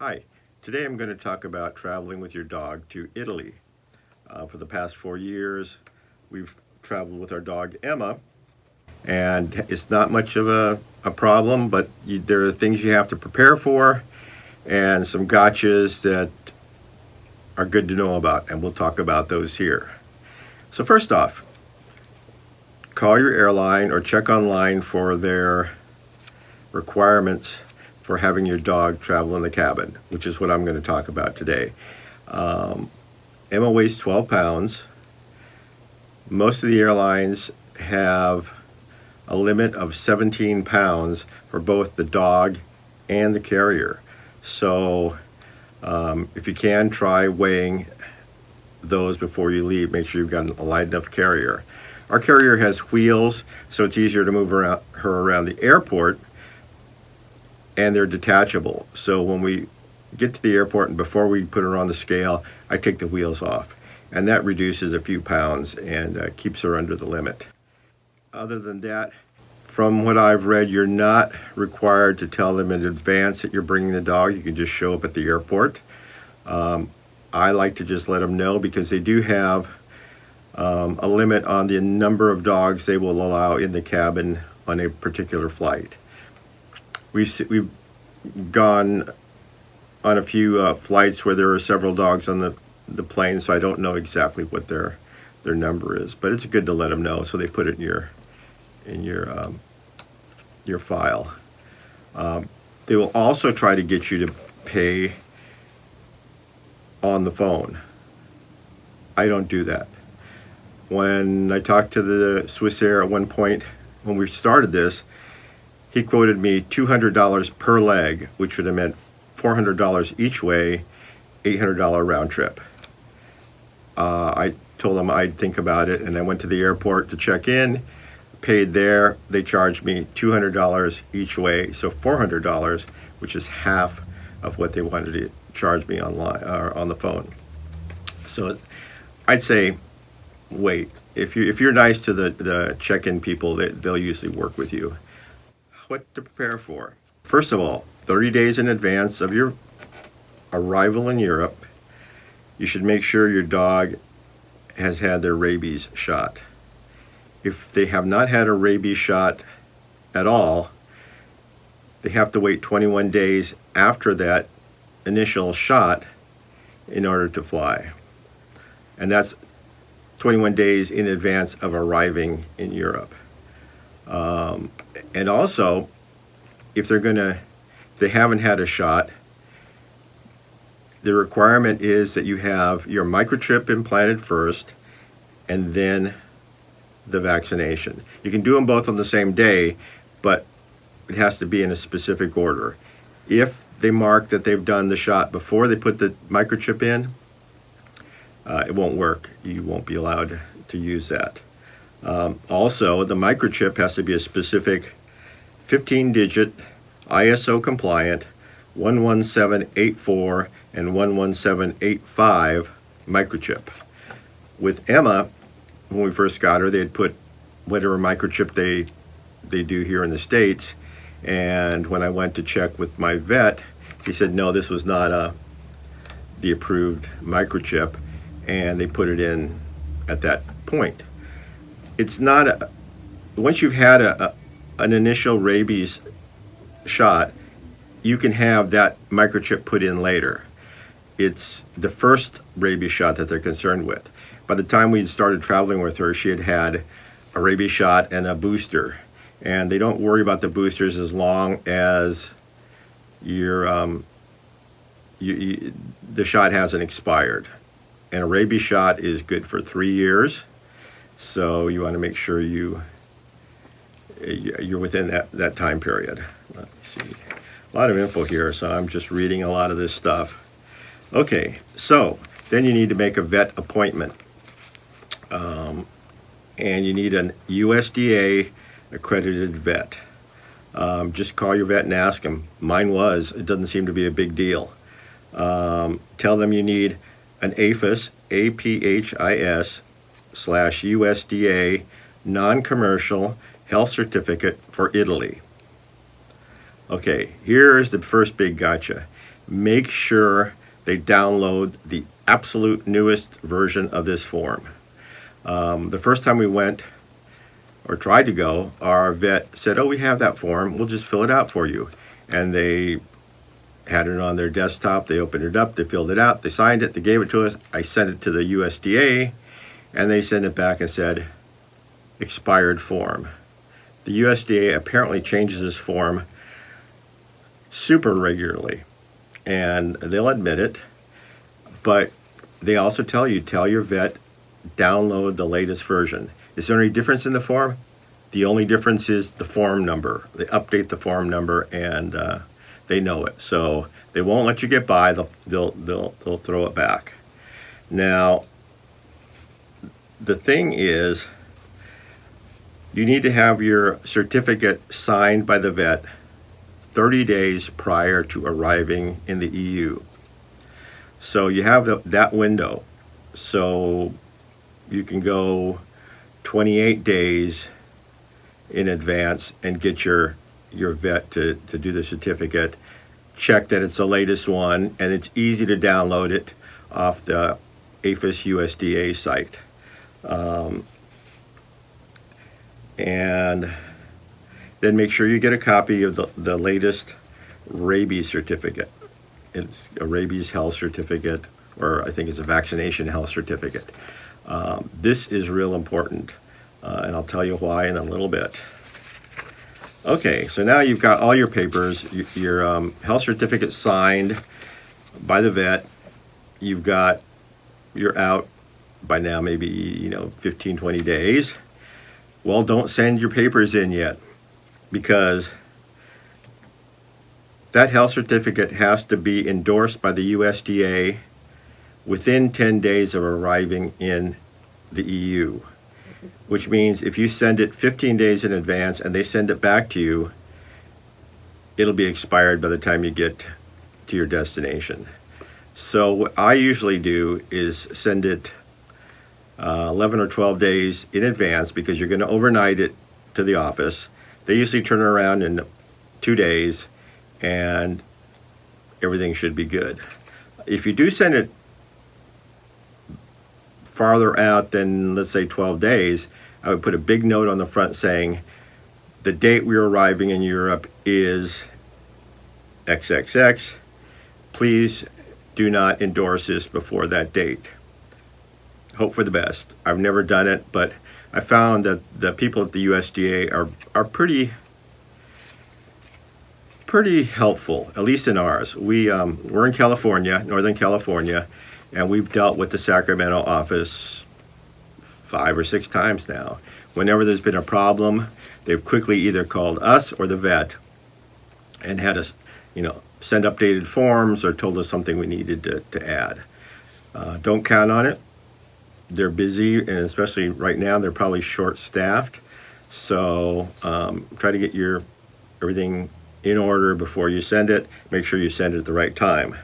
Hi, today I'm going to talk about traveling with your dog to Italy. For the past 4 years, we've traveled with our dog Emma, and it's not much of a problem, but there are things you have to prepare for and some gotchas that are good to know about, and we'll talk about those here. So, first off, call your airline or check online for their requirements for having your dog travel in the cabin, which is what I'm going to talk about today. Emma weighs 12 pounds. Most of the airlines have a limit of 17 pounds for both the dog and the carrier. So if you can, try weighing those before you leave. Make sure you've got a light enough carrier. Our carrier has wheels, so it's easier to move her around the airport, and they're detachable. So when we get to the airport and before we put her on the scale, I take the wheels off, and that reduces a few pounds and keeps her under the limit. Other than that, from what I've read, you're not required to tell them in advance that you're bringing the dog. You can just show up at the airport. I like to just let them know because they do have a limit on the number of dogs they will allow in the cabin on a particular flight. We've gone on a few flights where there are several dogs on the plane, so I don't know exactly what their number is, but it's good to let them know so they put it in your file. They will also try to get you to pay on the phone. I don't do that. When I talked to the Swissair at one point when we started this, he quoted me $200 per leg, which would have meant $400 each way, $800 round trip. I told him I'd think about it, and I went to the airport to check in, paid there. They charged me $200 each way, so $400, which is half of what they wanted to charge me online or on the phone. So I'd say wait. If you're nice to the check-in people, they'll usually work with you. What to prepare for? First of all, 30 days in advance of your arrival in Europe, you should make sure your dog has had their rabies shot. If they have not had a rabies shot at all, they have to wait 21 days after that initial shot in order to fly. And that's 21 days in advance of arriving in Europe. And also, if they haven't had a shot, the requirement is that you have your microchip implanted first and then the vaccination. You can do them both on the same day, but it has to be in a specific order. If they mark that they've done the shot before they put the microchip in, it won't work. You won't be allowed to use that. Also, the microchip has to be a specific 15-digit ISO compliant 11784 and 11785 microchip. With Emma, when we first got her, they had put whatever microchip they do here in the States, and when I went to check with my vet, he said no, this was not the approved microchip, and they put it in at that point. It's not once you've had an initial rabies shot, you can have that microchip put in later. It's the first rabies shot that they're concerned with. By the time we started traveling with her, she had had a rabies shot and a booster, and they don't worry about the boosters as long as the shot hasn't expired. And a rabies shot is good for 3 years. So you want to make sure you're within that time period. Let me see. A lot of info here, so I'm just reading a lot of this stuff. Okay, so then you need to make a vet appointment. And you need an USDA accredited vet. Just call your vet and ask him. Mine was. It doesn't seem to be a big deal. Tell them you need an APHIS, APHIS /USDA non-commercial health certificate for Italy. Okay, here's the first big gotcha. make sure they download the absolute newest version of this form. The first time we went or tried to go, our vet said, "Oh, we have that form. We'll just fill it out for you." And they had it on their desktop. They opened it up. They filled it out. They signed it. They gave it to us. I sent it to the USDA, and they sent it back and said, "Expired form." The USDA apparently changes this form super regularly, and they'll admit it, but they also tell your vet, download the latest version. Is there any difference in the form? The only difference is the form number. They update the form number, and they know it. So they won't let you get by. They'll throw it back. Now, the thing is, you need to have your certificate signed by the vet 30 days prior to arriving in the EU. So you have that window. So you can go 28 days in advance and get your vet to do the certificate. Check that it's the latest one, and it's easy to download it off the APHIS USDA site. And then make sure you get a copy of the latest rabies certificate. It's a rabies health certificate, or I think it's a vaccination health certificate. This is real important, and I'll tell you why in a little bit. Okay, so now you've got all your papers, your health certificate signed by the vet. You're out by now, maybe 15, 20 days. Well, don't send your papers in yet, because that health certificate has to be endorsed by the USDA within 10 days of arriving in the EU, which means if you send it 15 days in advance and they send it back to you, it'll be expired by the time you get to your destination. So what I usually do is send it 11 or 12 days in advance, because you're going to overnight it to the office. They usually turn it around in 2 days, and everything should be good. If you do send it farther out than, let's say, 12 days, I would put a big note on the front saying, the date we're arriving in Europe is XXX. Please do not endorse this before that date. Hope for the best. I've never done it, but I found that the people at the USDA are pretty helpful, at least in ours. We're in California, Northern California, and we've dealt with the Sacramento office 5 or 6 times now. Whenever there's been a problem, they've quickly either called us or the vet and had us, send updated forms or told us something we needed to add. Don't count on it. They're busy, and especially right now, they're probably short-staffed. So try to get everything in order before you send it. Make sure you send it at the right time.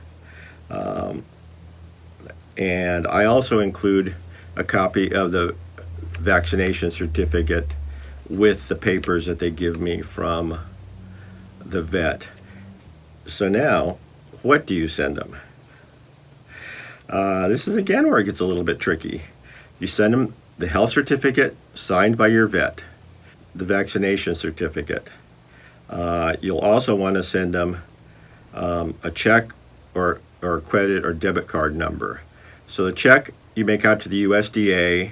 And I also include a copy of the vaccination certificate with the papers that they give me from the vet. So now, what do you send them? This is again where it gets a little bit tricky. You send them the health certificate signed by your vet, the vaccination certificate. You'll also want to send them a check or credit or debit card number. So the check you make out to the USDA,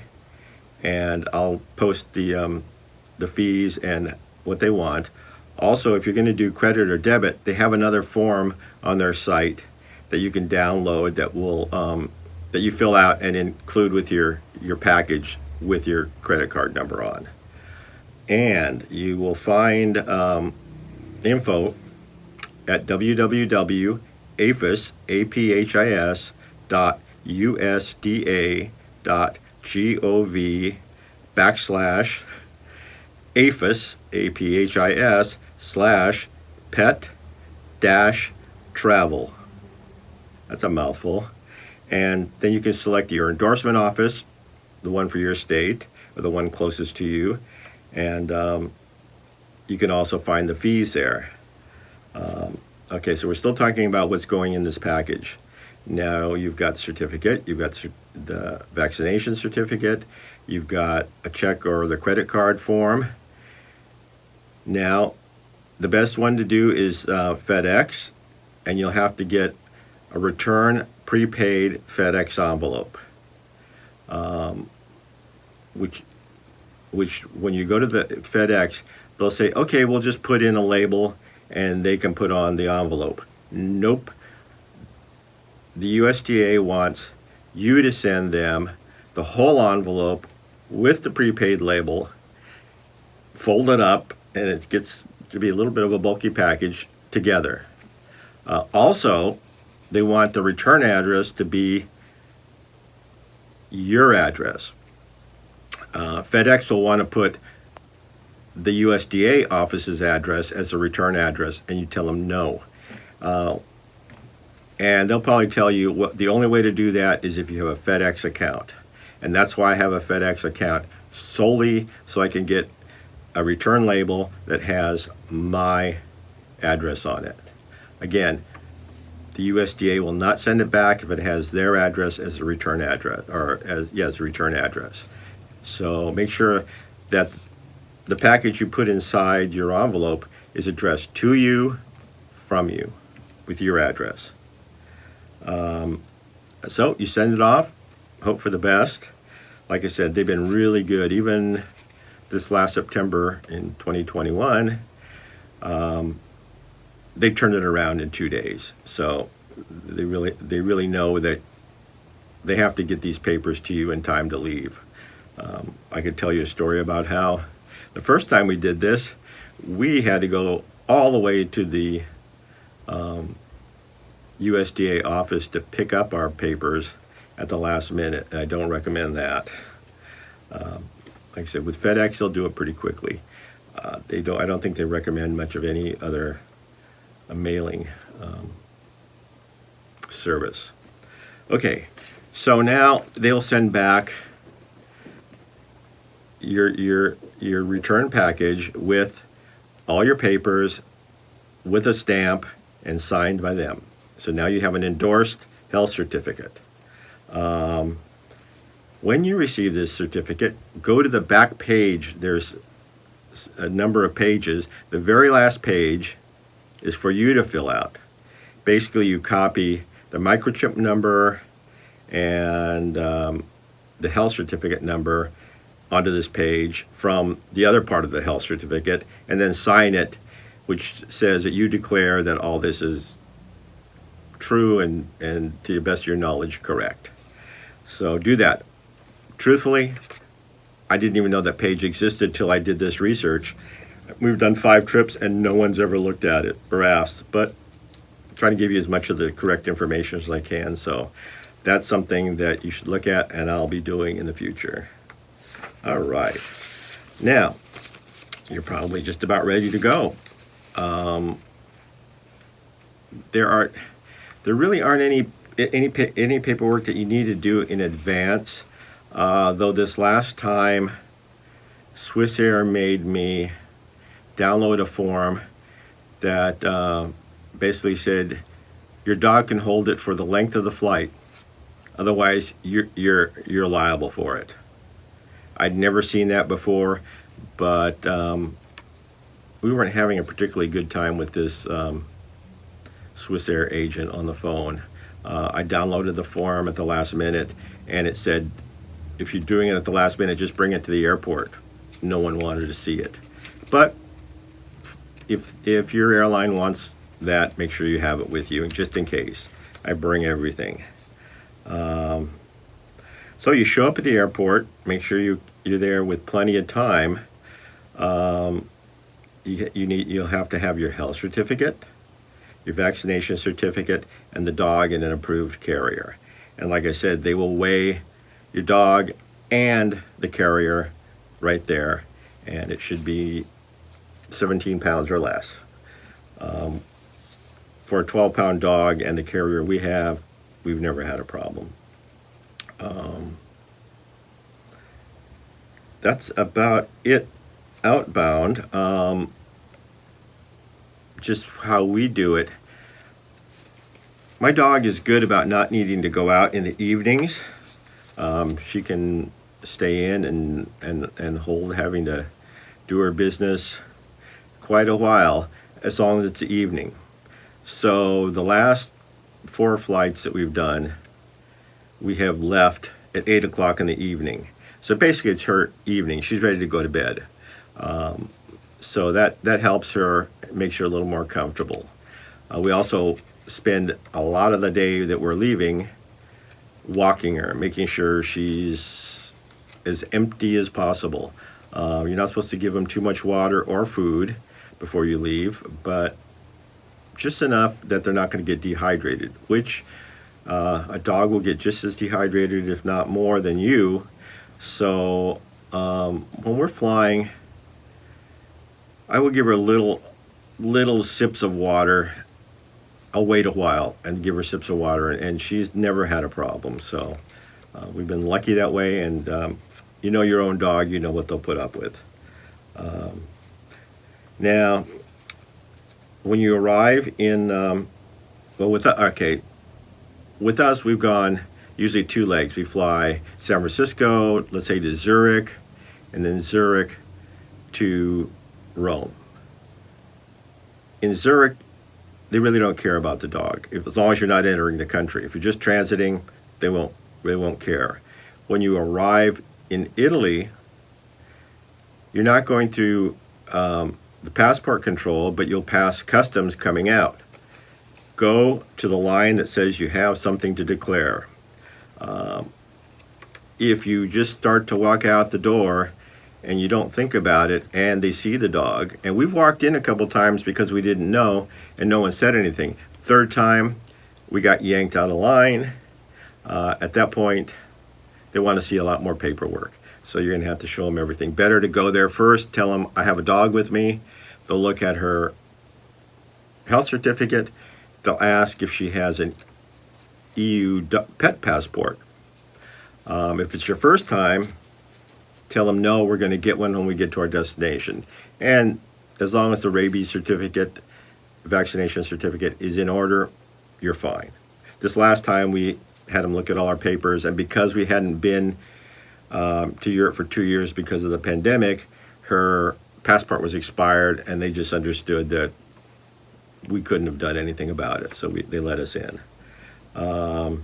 and I'll post the fees and what they want. Also, if you're going to do credit or debit, they have another form on their site that you can download that will that you fill out and include with your package with your credit card number on. And you will find info at www.aphis.usda.gov/pet-travel. That's a mouthful. And then you can select your endorsement office, the one for your state, or the one closest to you. And you can also find the fees there. Okay, so we're still talking about what's going in this package. Now you've got the certificate, you've got the vaccination certificate, you've got a check or the credit card form. Now, the best one to do is FedEx, and you'll have to get a return prepaid FedEx envelope, which when you go to the FedEx, they'll say, okay, we'll just put in a label and they can put on the envelope. Nope. The USDA wants you to send them the whole envelope with the prepaid label, fold it up, and it gets to be a little bit of a bulky package together. Also, they want the return address to be your address. FedEx will want to put the USDA office's address as a return address, and you tell them no. And they'll probably tell you the only way to do that is if you have a FedEx account. And that's why I have a FedEx account, solely so I can get a return label that has my address on it. Again, the USDA will not send it back if it has their address as a return address, or as a return address. So make sure that the package you put inside your envelope is addressed to you, from you, with your address. So you send it off, hope for the best. Like I said, they've been really good. Even this last September in 2021, they turned it around in 2 days. So they really know that they have to get these papers to you in time to leave. I could tell you a story about how the first time we did this, we had to go all the way to the USDA office to pick up our papers at the last minute. And I don't recommend that. Like I said, with FedEx, they'll do it pretty quickly. I don't think they recommend much of any other mailing service. Okay, so now they'll send back your return package with all your papers, with a stamp, and signed by them. So now you have an endorsed health certificate. When you receive this certificate, go to the back page. There's a number of pages. The very last page is for you to fill out. Basically, you copy the microchip number and the health certificate number onto this page from the other part of the health certificate, and then sign it, which says that you declare that all this is true and to the best of your knowledge, correct. So do that. Truthfully, I didn't even know that page existed till I did this research. We've done 5 trips and no one's ever looked at it or asked, but I'm trying to give you as much of the correct information as I can. So that's something that you should look at, and I'll be doing in the future. All right. Now, you're probably just about ready to go. There really aren't any paperwork that you need to do in advance. Though this last time, Swissair made me download a form that basically said your dog can hold it for the length of the flight. Otherwise, you're liable for it. I'd never seen that before, but we weren't having a particularly good time with this Swissair agent on the phone. I downloaded the form at the last minute, and it said, if you're doing it at the last minute, just bring it to the airport. No one wanted to see it. But if your airline wants that, make sure you have it with you, just in case. I bring everything. So you show up at the airport, make sure you're there with plenty of time. You'll have to have your health certificate, your vaccination certificate, and the dog in an approved carrier. And like I said, they will weigh your dog and the carrier right there, and it should be 17 pounds or less. For a 12-pound dog and the carrier we've never had a problem. That's about it outbound. Just how we do it. My dog is good about not needing to go out in the evenings. She can stay in and hold having to do her business quite a while, as long as it's the evening. So the last 4 flights that we've done, we have left at 8 o'clock in the evening. So basically it's her evening. She's ready to go to bed. So that helps her, makes her a little more comfortable. We also spend a lot of the day that we're leaving walking her, making sure she's as empty as possible. You're not supposed to give them too much water or food before you leave, but just enough that they're not going to get dehydrated, which a dog will get just as dehydrated, if not more, than you. So when we're flying, I will give her little sips of water. I'll wait a while and give her sips of water, and she's never had a problem. So we've been lucky that way, and you know your own dog, you know what they'll put up with. Now, when you arrive in, with us, we've gone usually 2 legs. We fly San Francisco, let's say to Zurich, and then Zurich to Rome. In Zurich, they really don't care about the dog, as long as you're not entering the country. If you're just transiting, they won't care. When you arrive in Italy, you're not going through the passport control, but you'll pass customs coming out. Go to the line that says you have something to declare. If you just start to walk out the door and you don't think about it, and they see the dog, and we've walked in a couple times because we didn't know and no one said anything. 3rd time, we got yanked out of line. At that point, they want to see a lot more paperwork. So you're going to have to show them everything. Better to go there first, tell them I have a dog with me. They'll look at her health certificate. They'll ask if she has an EU pet passport. If it's your first time, tell them no, we're going to get one when we get to our destination. And as long as the rabies certificate, vaccination certificate is in order, you're fine. This last time we had them look at all our papers, and because we hadn't been to Europe for 2 years because of the pandemic, her passport was expired, and they just understood that we couldn't have done anything about it, so they let us in. As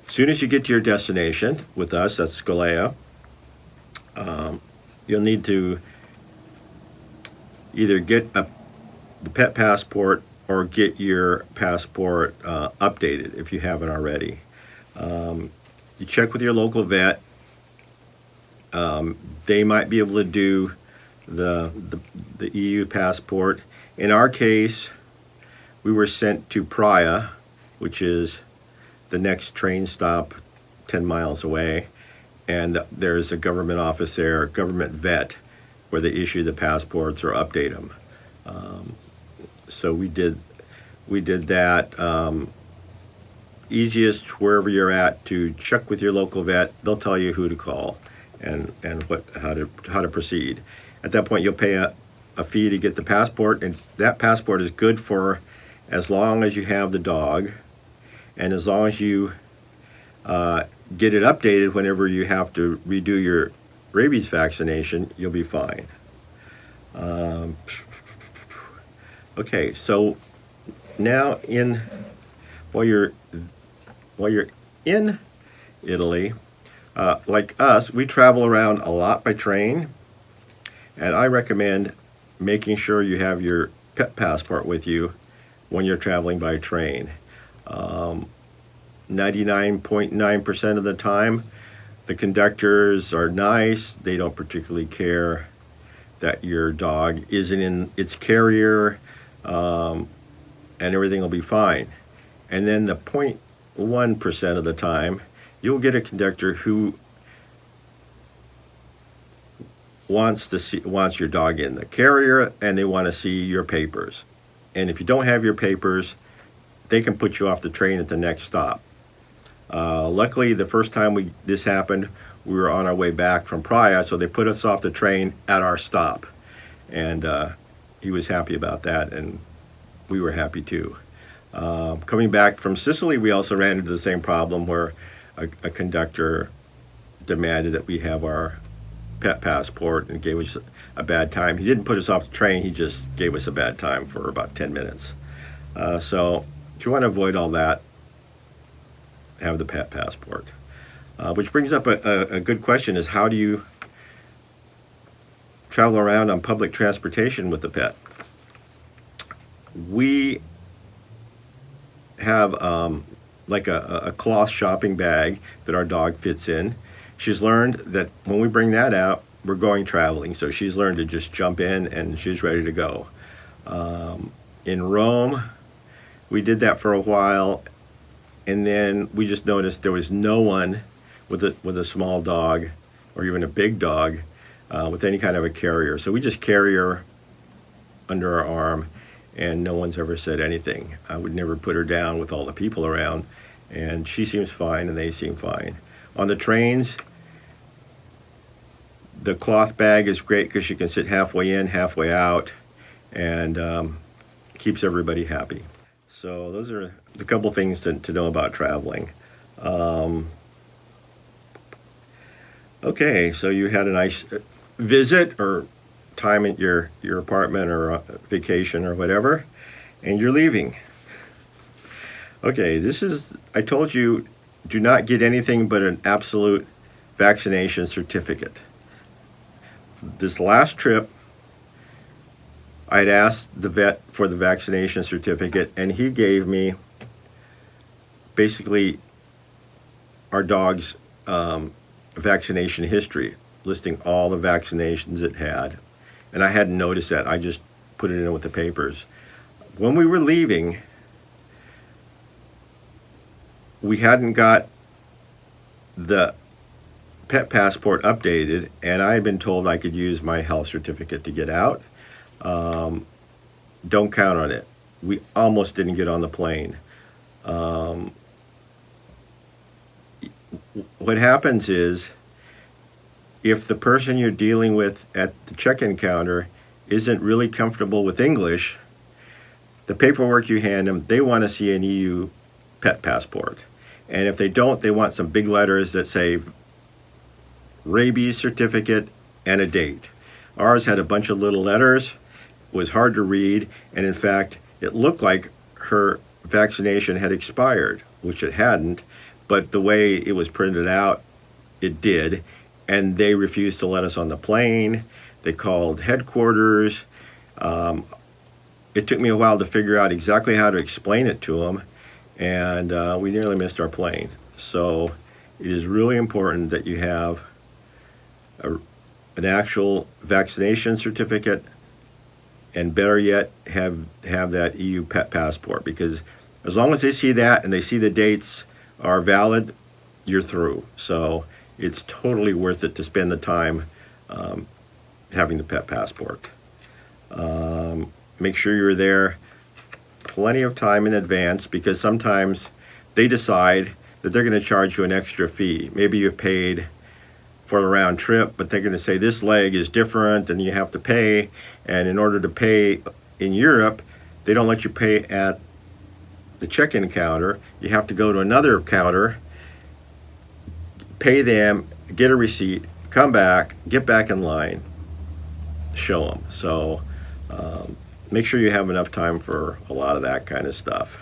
soon as you get to your destination with us, that's Scalea, you'll need to either get the pet passport or get your passport updated if you haven't already. You check with your local vet. They might be able to do the EU passport. In our case, we were sent to Praia, which is the next train stop 10 miles away, and there's a government office there, a government vet, where they issue the passports or update them. So we did that. Easiest wherever you're at to check with your local vet. They'll tell you who to call and how to proceed. At that point, you'll pay a fee to get the passport, and that passport is good for as long as you have the dog, and as long as you get it updated whenever you have to redo your rabies vaccination, you'll be fine. Okay, so now while you're in Italy, like us, we travel around a lot by train, and I recommend making sure you have your pet passport with you when you're traveling by train. 99.9% of the time, the conductors are nice. They don't particularly care that your dog isn't in its carrier, and everything will be fine. And then the 0.1% of the time, you'll get a conductor who wants your dog in the carrier, and they want to see your papers. And if you don't have your papers, they can put you off the train at the next stop. Luckily, the first time this happened, we were on our way back from Praia, so they put us off the train at our stop. And he was happy about that, and we were happy too. Coming back from Sicily, we also ran into the same problem where a conductor demanded that we have our pet passport and gave us a bad time. He didn't put us off the train, he just gave us a bad time for about 10 minutes. So if you want to avoid all that, have the pet passport. Which brings up a good question, is how do you travel around on public transportation with the pet? We have like a cloth shopping bag that our dog fits in. She's learned that when we bring that out, we're going traveling. So she's learned to just jump in and she's ready to go. In Rome, we did that for a while, and then we just noticed there was no one with a small dog or even a big dog with any kind of a carrier. So we just carry her under our arm, and no one's ever said anything. I would never put her down with all the people around, and she seems fine and they seem fine. On the trains, the cloth bag is great because you can sit halfway in, halfway out, and keeps everybody happy. So those are the couple things to know about traveling. Okay, so you had a nice visit or time at your apartment or vacation or whatever, and you're leaving. Okay, I told you, do not get anything but an absolute vaccination certificate. This last trip, I'd asked the vet for the vaccination certificate, and he gave me basically our dog's vaccination history, listing all the vaccinations it had. And I hadn't noticed that. I just put it in with the papers. When we were leaving, we hadn't got the pet passport updated, and I had been told I could use my health certificate to get out. Don't count on it. We almost didn't get on the plane. What happens is, if the person you're dealing with at the check-in counter isn't really comfortable with English, the paperwork you hand them, they want to see an EU pet passport. And if they don't, they want some big letters that say rabies certificate and a date. Ours had a bunch of little letters, was hard to read, and in fact, it looked like her vaccination had expired, which it hadn't, but the way it was printed out, it did, and they refused to let us on the plane. They called headquarters. It took me a while to figure out exactly how to explain it to them, and we nearly missed our plane. So it is really important that you have an actual vaccination certificate, and better yet, have that EU pet passport, because as long as they see that and they see the dates are valid, you're through. So it's totally worth it to spend the time having the pet passport. Make sure you're there plenty of time in advance, because sometimes they decide that they're going to charge you an extra fee. Maybe you paid for the round trip, but they're going to say this leg is different and you have to pay. And in order to pay in Europe, they don't let you pay at the check-in counter. You have to go to another counter, pay them, get a receipt, come back, get back in line, show them. So make sure you have enough time for a lot of that kind of stuff.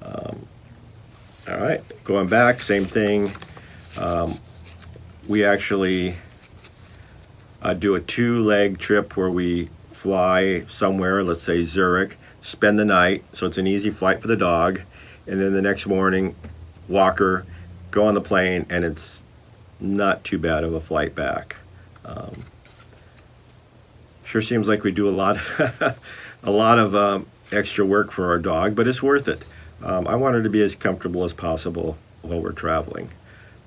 All right, going back, same thing. We actually do a 2-leg trip where we fly somewhere, let's say Zurich, spend the night, so it's an easy flight for the dog, and then the next morning, walk her, go on the plane, and it's not too bad of a flight back. Sure seems like we do a lot of extra work for our dog, but it's worth it. I want her to be as comfortable as possible while we're traveling,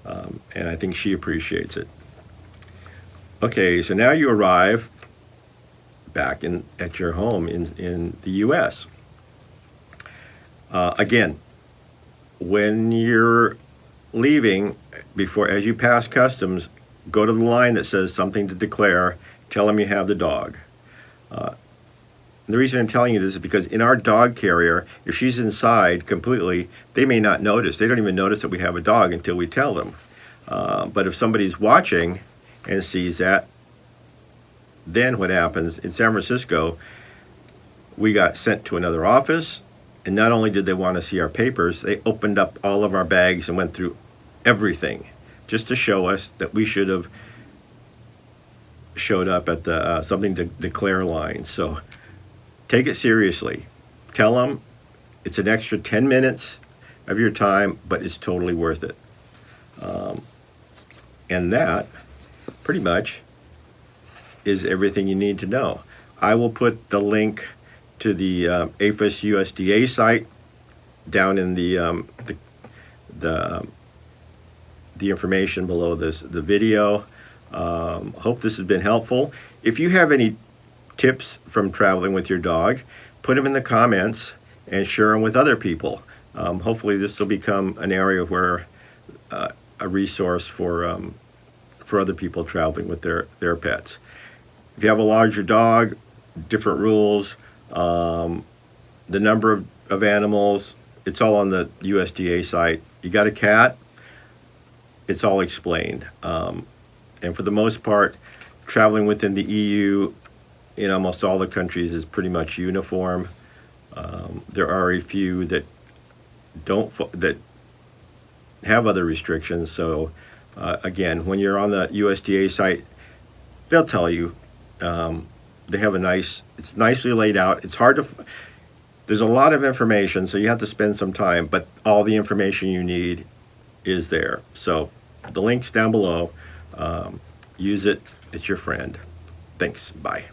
and I think she appreciates it. Okay, so now you arrive back at your home in the U.S. Again, when you're leaving, as you pass customs, go to the line that says something to declare. Tell them you have the dog. The reason I'm telling you this is because in our dog carrier, if she's inside completely, they may not notice. They don't even notice that we have a dog until we tell them. But if somebody's watching and sees that, then what happens? In San Francisco, we got sent to another office, and not only did they want to see our papers, they opened up all of our bags and went through everything just to show us that we should have showed up at the something to declare line. So take it seriously. Tell them it's an extra 10 minutes of your time, but it's totally worth it. And that pretty much is everything you need to know. I will put the link to the APHIS USDA site down in the information below the video. Hope this has been helpful. If you have any tips from traveling with your dog, put them in the comments and share them with other people. Hopefully this will become an area where a resource for other people traveling with their pets. If you have a larger dog, different rules, the number of animals, it's all on the USDA site. You got a cat, it's all explained. And for the most part, traveling within the EU in almost all the countries is pretty much uniform. There are a few that that have other restrictions. So again, when you're on the USDA site, they'll tell you. They have it's nicely laid out. It's hard to, there's a lot of information, so you have to spend some time, but all the information you need is there. So the link's down below. Use it. It's your friend. Thanks. Bye.